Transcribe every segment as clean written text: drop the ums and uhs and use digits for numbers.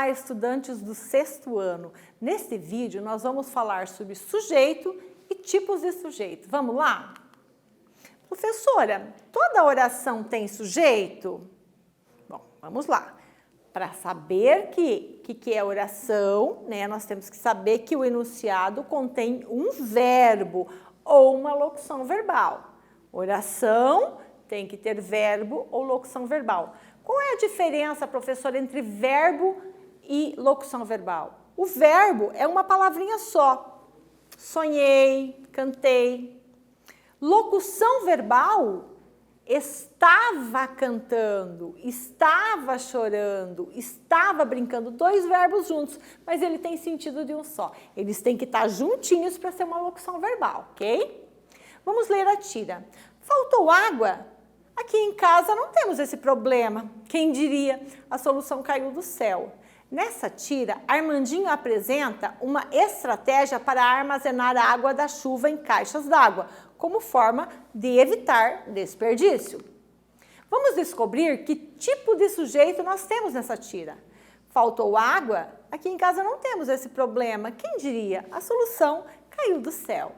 Olá, estudantes do 6º ano! Neste vídeo, nós vamos falar sobre sujeito e tipos de sujeito. Vamos lá? Professora, toda oração tem sujeito? Bom, vamos lá. Para saber que é oração, né, nós temos que saber que o enunciado contém um verbo ou uma locução verbal. Oração tem que ter verbo ou locução verbal. Qual é a diferença, professora, entre verbo e locução verbal? O verbo é uma palavrinha só. Sonhei, cantei. Locução verbal, estava cantando, estava chorando, estava brincando, 2 verbos juntos, mas ele tem sentido de um só. Eles têm que estar juntinhos para ser uma locução verbal, ok? Vamos ler a tira. Faltou água? Aqui em casa não temos esse problema. Quem diria? A solução caiu do céu. Nessa tira, Armandinho apresenta uma estratégia para armazenar a água da chuva em caixas d'água, como forma de evitar desperdício. Vamos descobrir que tipo de sujeito nós temos nessa tira. Faltou água? Aqui em casa não temos esse problema. Quem diria? A solução caiu do céu.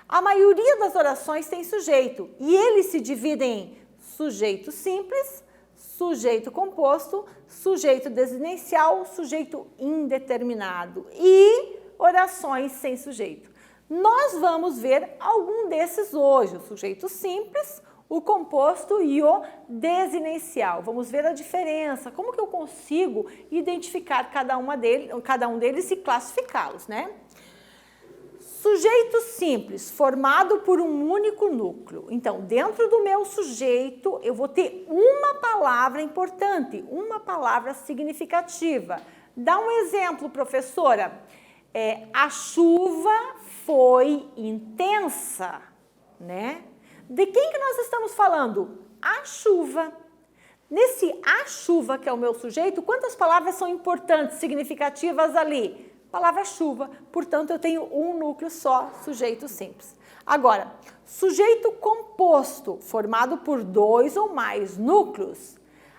A maioria das orações tem sujeito e eles se dividem em sujeito simples, sujeito composto, sujeito desinencial, sujeito indeterminado e orações sem sujeito. Nós vamos ver algum desses hoje, o sujeito simples, o composto e o desinencial. Vamos ver a diferença, como que eu consigo identificar cada um deles e classificá-los, né? Sujeito simples, formado por um único núcleo. Então, dentro do meu sujeito, eu vou ter uma palavra importante, uma palavra significativa. Dá um exemplo, professora. A chuva foi intensa, né? De quem que nós estamos falando? A chuva. Nesse a chuva, que é o meu sujeito, quantas palavras são importantes, significativas ali? Palavra chuva, portanto, eu tenho um núcleo só, sujeito simples. Agora, sujeito composto, formado por 2 ou mais núcleos.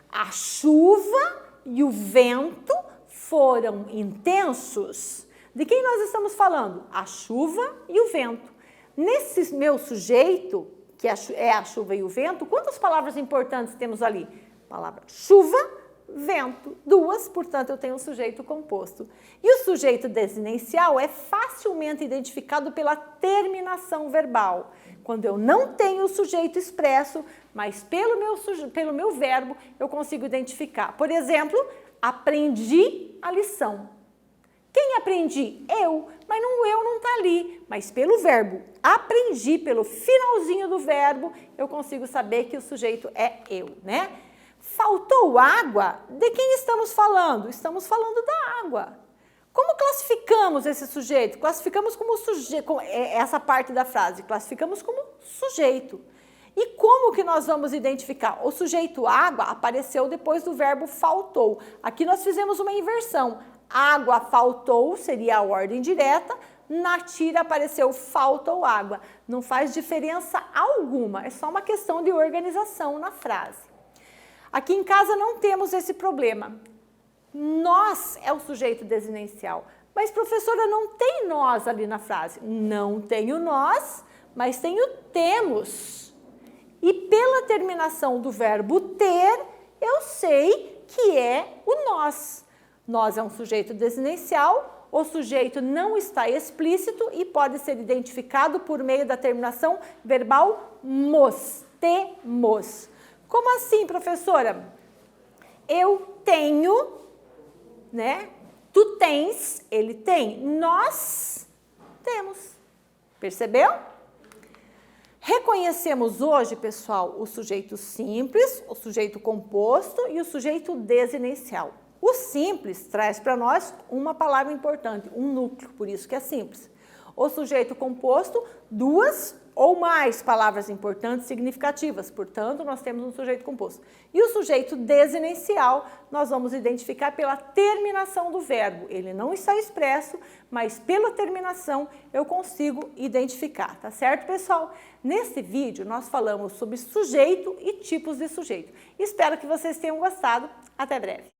A chuva e o vento foram intensos. De quem nós estamos falando? A chuva e o vento. Nesse meu sujeito, que é a chuva e o vento, quantas palavras importantes temos ali? Palavra chuva, vento, 2, portanto, eu tenho um sujeito composto. E o sujeito desinencial é facilmente identificado pela terminação verbal. Quando eu não tenho o sujeito expresso, mas pelo meu verbo, eu consigo identificar. Por exemplo, aprendi a lição. Quem aprendi? Eu, mas o eu não está ali. Mas pelo verbo aprendi, pelo finalzinho do verbo, eu consigo saber que o sujeito é eu, né? Faltou água? De quem estamos falando? Estamos falando da água. Como classificamos esse sujeito? Classificamos como sujeito, essa parte da frase, classificamos como sujeito. E como que nós vamos identificar? O sujeito água apareceu depois do verbo faltou. Aqui nós fizemos uma inversão. Água faltou seria a ordem direta, na tira apareceu faltou água. Não faz diferença alguma, é só uma questão de organização na frase. Aqui em casa não temos esse problema. Nós é o sujeito desinencial. Mas, professora, não tem nós ali na frase. Não tenho nós, mas tenho temos. E pela terminação do verbo ter, eu sei que é o nós. Nós é um sujeito desinencial, o sujeito não está explícito e pode ser identificado por meio da terminação verbal mos, temos. Como assim, professora? Eu tenho, né? Tu tens, ele tem, nós temos. Percebeu? Reconhecemos hoje, pessoal, o sujeito simples, o sujeito composto e o sujeito desinencial. O simples traz para nós uma palavra importante, um núcleo, por isso que é simples. O sujeito composto, 2 ou mais palavras importantes significativas, portanto, nós temos um sujeito composto. E o sujeito desinencial, nós vamos identificar pela terminação do verbo. Ele não está expresso, mas pela terminação eu consigo identificar, tá certo, pessoal? Nesse vídeo, nós falamos sobre sujeito e tipos de sujeito. Espero que vocês tenham gostado. Até breve.